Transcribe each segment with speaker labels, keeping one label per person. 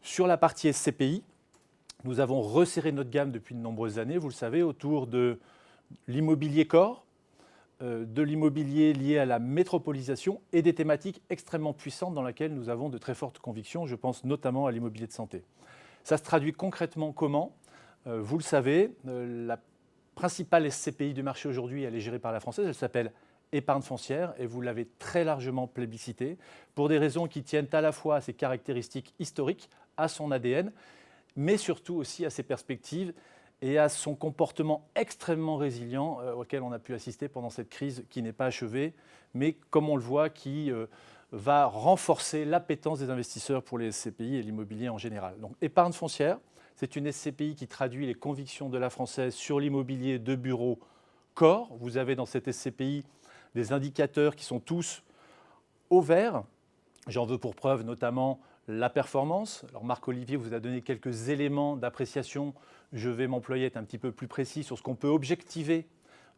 Speaker 1: Sur la partie SCPI, nous avons resserré notre gamme depuis de nombreuses années, vous le savez, autour de l'immobilier core, de l'immobilier lié à la métropolisation et des thématiques extrêmement puissantes dans lesquelles nous avons de très fortes convictions. Je pense notamment à l'immobilier de santé. Ça se traduit concrètement comment ? Vous le savez, la principale SCPI du marché aujourd'hui, elle est gérée par la Française, elle s'appelle Épargne foncière et vous l'avez très largement plébiscitée pour des raisons qui tiennent à la fois à ses caractéristiques historiques, à son ADN, mais surtout aussi à ses perspectives et à son comportement extrêmement résilient auquel on a pu assister pendant cette crise qui n'est pas achevée, mais comme on le voit, qui va renforcer l'appétence des investisseurs pour les SCPI et l'immobilier en général. Donc épargne foncière, c'est une SCPI qui traduit les convictions de la Française sur l'immobilier de bureau core. Vous avez dans cette SCPI des indicateurs qui sont tous au vert. J'en veux pour preuve notamment la performance. Alors Marc-Olivier vous a donné quelques éléments d'appréciation. Je vais m'employer à être un petit peu plus précis sur ce qu'on peut objectiver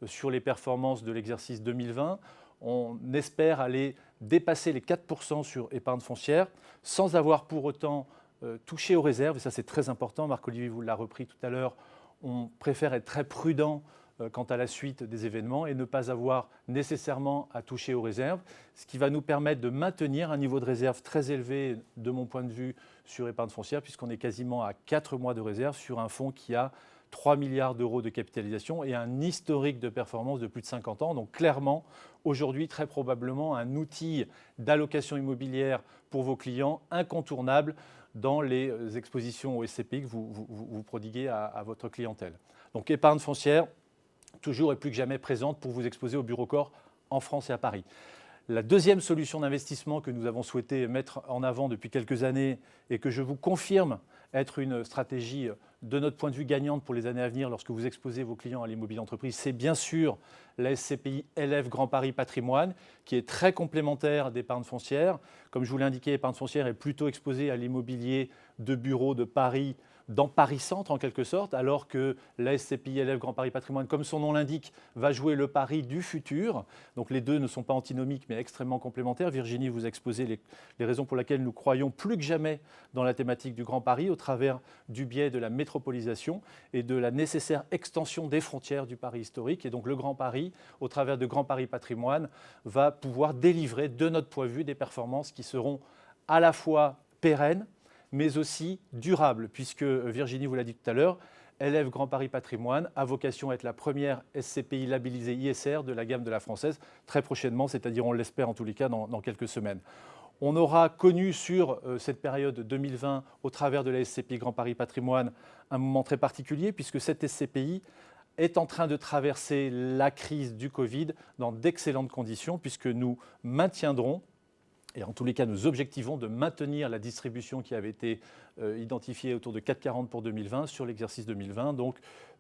Speaker 1: sur les performances de l'exercice 2020. On espère aller dépasser les 4% sur épargne foncière sans avoir pour autant touché aux réserves. Et ça, c'est très important. Marc-Olivier vous l'a repris tout à l'heure. On préfère être très prudent quant à la suite des événements et ne pas avoir nécessairement à toucher aux réserves, ce qui va nous permettre de maintenir un niveau de réserve très élevé de mon point de vue sur épargne foncière puisqu'on est quasiment à 4 mois de réserve sur un fonds qui a 3 milliards d'euros de capitalisation et un historique de performance de plus de 50 ans. Donc clairement, aujourd'hui, très probablement un outil d'allocation immobilière pour vos clients incontournable dans les expositions au SCPI que vous prodiguez à votre clientèle. Donc épargne foncière, toujours et plus que jamais présente pour vous exposer au bureau corps en France et à Paris. La deuxième solution d'investissement que nous avons souhaité mettre en avant depuis quelques années et que je vous confirme être une stratégie de notre point de vue gagnante pour les années à venir lorsque vous exposez vos clients à l'immobilier d'entreprise, c'est bien sûr la SCPI LF Grand Paris Patrimoine qui est très complémentaire d'épargne foncière. Comme je vous l'ai indiqué, épargne foncière est plutôt exposée à l'immobilier de bureaux de Paris, dans Paris Centre en quelque sorte, alors que la SCPI LF Grand Paris Patrimoine, comme son nom l'indique, va jouer le Paris du futur. Donc les deux ne sont pas antinomiques mais extrêmement complémentaires. Virginie vous a exposé les raisons pour lesquelles nous croyons plus que jamais dans la thématique du Grand Paris au travers du biais de la métropolisation et de la nécessaire extension des frontières du Paris historique. Et donc le Grand Paris, au travers de Grand Paris Patrimoine, va pouvoir délivrer de notre point de vue des performances qui seront à la fois pérennes, mais aussi durable, puisque Virginie vous l'a dit tout à l'heure, LF Grand Paris Patrimoine a vocation à être la première SCPI labellisée ISR de la gamme de la Française très prochainement, c'est-à-dire on l'espère en tous les cas dans quelques semaines. On aura connu sur cette période 2020, au travers de la SCPI Grand Paris Patrimoine, un moment très particulier, puisque cette SCPI est en train de traverser la crise du Covid dans d'excellentes conditions, puisque nous maintiendrons et en tous les cas, nous objectivons de maintenir la distribution qui avait été identifiée autour de 4,40 pour 2020 sur l'exercice 2020. Donc,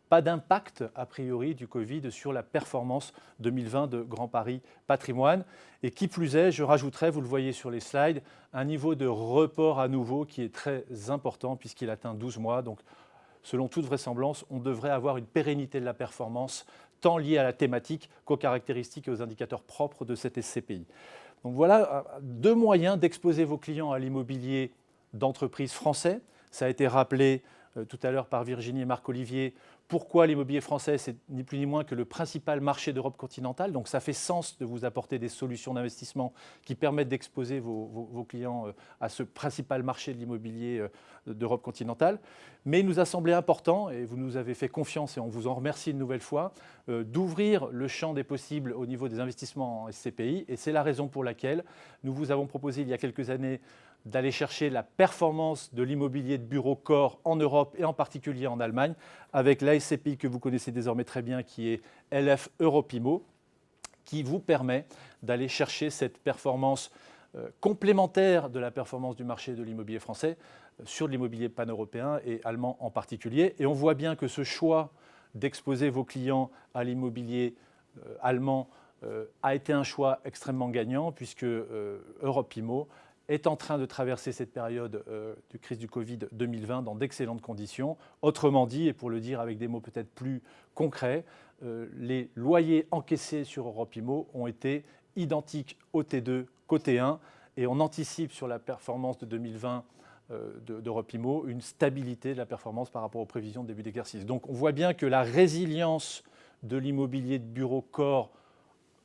Speaker 1: pas d'impact a priori du Covid sur la performance 2020 de Grand Paris Patrimoine. Et qui plus est, je rajouterai, vous le voyez sur les slides, un niveau de report à nouveau qui est très important puisqu'il atteint 12 mois. Donc, selon toute vraisemblance, on devrait avoir une pérennité de la performance tant liée à la thématique qu'aux caractéristiques et aux indicateurs propres de cette SCPI. Donc voilà deux moyens d'exposer vos clients à l'immobilier d'entreprise français. Ça a été rappelé tout à l'heure par Virginie et Marc-Olivier. Pourquoi l'immobilier français, c'est ni plus ni moins que le principal marché d'Europe continentale. Donc ça fait sens de vous apporter des solutions d'investissement qui permettent d'exposer vos clients à ce principal marché de l'immobilier d'Europe continentale. Mais il nous a semblé important, et vous nous avez fait confiance et on vous en remercie une nouvelle fois, d'ouvrir le champ des possibles au niveau des investissements en SCPI. Et c'est la raison pour laquelle nous vous avons proposé il y a quelques années d'aller chercher la performance de l'immobilier de bureau core en Europe et en particulier en Allemagne avec la SCPI que vous connaissez désormais très bien qui est LF Europimo qui vous permet d'aller chercher cette performance complémentaire de la performance du marché de l'immobilier français sur l'immobilier pan-européen et allemand en particulier. Et on voit bien que ce choix d'exposer vos clients à l'immobilier allemand a été un choix extrêmement gagnant puisque Europimo est en train de traverser cette période de crise du Covid 2020 dans d'excellentes conditions. Autrement dit, et pour le dire avec des mots peut-être plus concrets, les loyers encaissés sur Europimo ont été identiques au T2 qu'au T1 et on anticipe sur la performance de 2020 d'Europe Immo une stabilité de la performance par rapport aux prévisions de début d'exercice. Donc on voit bien que la résilience de l'immobilier de bureau core,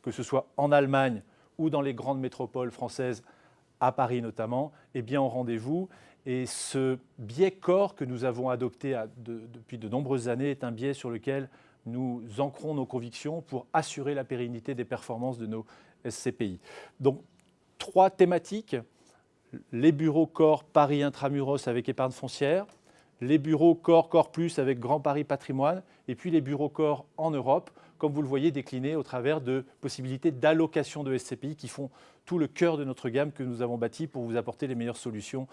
Speaker 1: que ce soit en Allemagne ou dans les grandes métropoles françaises, à Paris notamment, est bien au rendez-vous. Et ce biais core que nous avons adopté depuis de nombreuses années est un biais sur lequel nous ancrons nos convictions pour assurer la pérennité des performances de nos SCPI. Donc, 3 thématiques: les bureaux core Paris Intramuros avec épargne foncière, les bureaux core plus avec Grand Paris Patrimoine, et puis les bureaux core en Europe, comme vous le voyez déclinés au travers de possibilités d'allocation de SCPI qui font tout le cœur de notre gamme que nous avons bâti pour vous apporter les meilleures solutions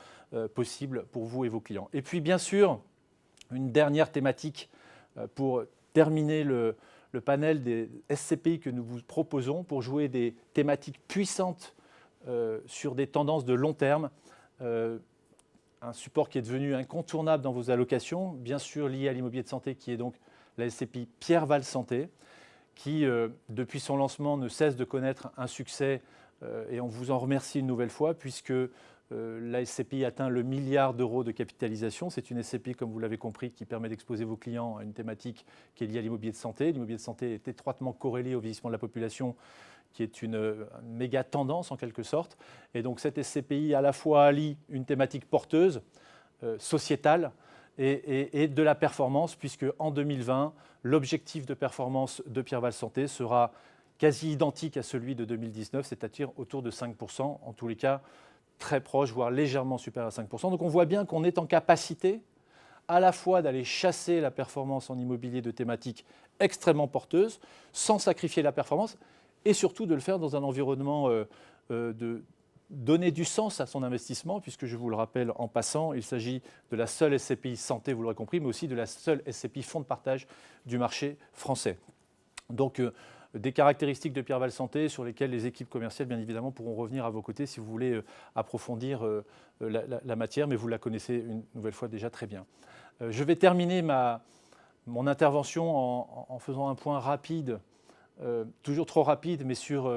Speaker 1: possibles pour vous et vos clients. Et puis bien sûr, une dernière thématique pour terminer le panel des SCPI que nous vous proposons pour jouer des thématiques puissantes sur des tendances de long terme. Un support qui est devenu incontournable dans vos allocations, bien sûr lié à l'immobilier de santé, qui est donc la SCPI Pierre Val Santé, qui, depuis son lancement, ne cesse de connaître un succès, et on vous en remercie une nouvelle fois, puisque la SCPI atteint le 1 milliard d'euros de capitalisation. C'est une SCPI, comme vous l'avez compris, qui permet d'exposer vos clients à une thématique qui est liée à l'immobilier de santé. L'immobilier de santé est étroitement corrélé au vieillissement de la population, qui est une méga tendance en quelque sorte. Et donc cette SCPI à la fois allie une thématique porteuse, sociétale, et de la performance, puisque en 2020, l'objectif de performance de Pierre Val Santé sera quasi identique à celui de 2019, c'est-à-dire autour de 5%, en tous les cas très proche, voire légèrement supérieur à 5%. Donc on voit bien qu'on est en capacité à la fois d'aller chasser la performance en immobilier de thématiques extrêmement porteuses, sans sacrifier la performance, et surtout de le faire dans un environnement de donner du sens à son investissement, puisque je vous le rappelle en passant, il s'agit de la seule SCPI santé, vous l'aurez compris, mais aussi de la seule SCPI fonds de partage du marché français. Donc des caractéristiques de Pierre Val Santé sur lesquelles les équipes commerciales, bien évidemment, pourront revenir à vos côtés si vous voulez approfondir la matière, mais vous la connaissez une nouvelle fois déjà très bien. Je vais terminer mon intervention en faisant un point rapide, toujours trop rapide, mais sur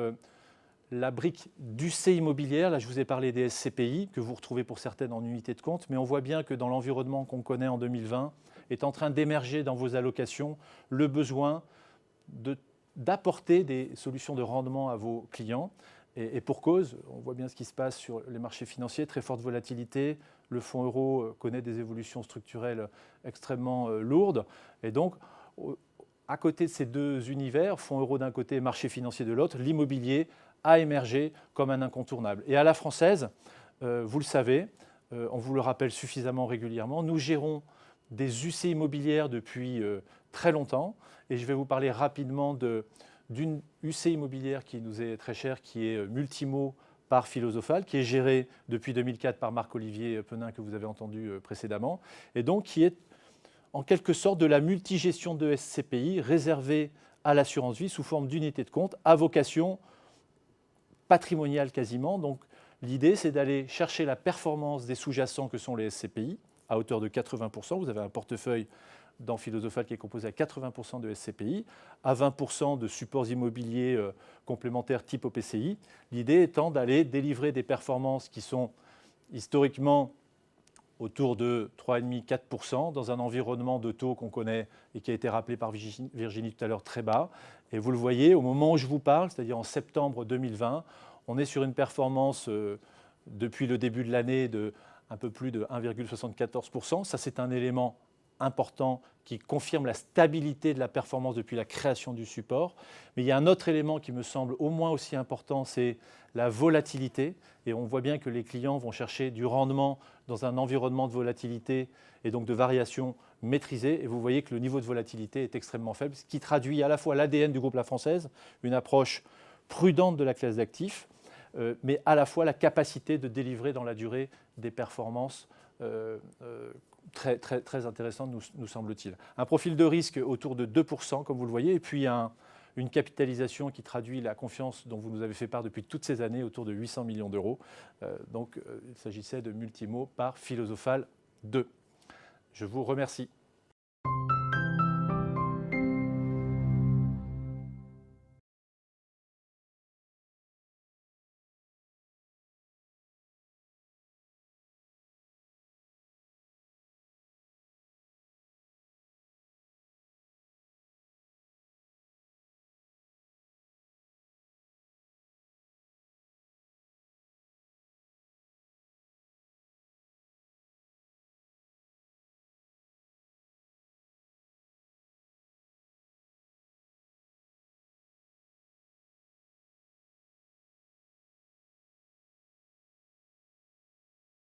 Speaker 1: la brique d'UC immobilière. Là, je vous ai parlé des SCPI, que vous retrouvez pour certaines en unité de compte, mais on voit bien que dans l'environnement qu'on connaît en 2020, est en train d'émerger dans vos allocations le besoin d'apporter des solutions de rendement à vos clients. Et pour cause, on voit bien ce qui se passe sur les marchés financiers, très forte volatilité. Le fonds euro connaît des évolutions structurelles extrêmement lourdes. Et donc, à côté de ces deux univers, fonds euro d'un côté, marché financier de l'autre, l'immobilier a émergé comme un incontournable. Et à la française, vous le savez, on vous le rappelle suffisamment régulièrement, nous gérons des UC immobilières depuis très longtemps. Et je vais vous parler rapidement d'une UC immobilière qui nous est très chère, qui est Multimo par Philosophal, qui est gérée depuis 2004 par Marc-Olivier Penin, que vous avez entendu précédemment, et donc qui est en quelque sorte de la multigestion de SCPI réservée à l'assurance vie sous forme d'unité de compte à vocation patrimoniale quasiment. Donc l'idée, c'est d'aller chercher la performance des sous-jacents que sont les SCPI à hauteur de 80%. Vous avez un portefeuille dans Philosophal qui est composé à 80% de SCPI, à 20% de supports immobiliers complémentaires type OPCI. L'idée étant d'aller délivrer des performances qui sont historiquement autour de 3,5-4% dans un environnement de taux qu'on connaît et qui a été rappelé par Virginie tout à l'heure très bas. Et vous le voyez, au moment où je vous parle, c'est-à-dire en septembre 2020, on est sur une performance depuis le début de l'année de un peu plus de 1,74%. Ça, c'est un élément important qui confirme la stabilité de la performance depuis la création du support. Mais il y a un autre élément qui me semble au moins aussi important, c'est la volatilité. Et on voit bien que les clients vont chercher du rendement dans un environnement de volatilité et donc de variation maîtrisée. Et vous voyez que le niveau de volatilité est extrêmement faible, ce qui traduit à la fois l'ADN du groupe La Française, une approche prudente de la classe d'actifs, mais à la fois la capacité de délivrer dans la durée des performances très, très, très intéressantes, nous semble-t-il. Un profil de risque autour de 2%, comme vous le voyez, et puis une capitalisation qui traduit la confiance dont vous nous avez fait part depuis toutes ces années, autour de 800 millions d'euros. Donc, il s'agissait de Multimo par Philosophal 2. Je vous remercie.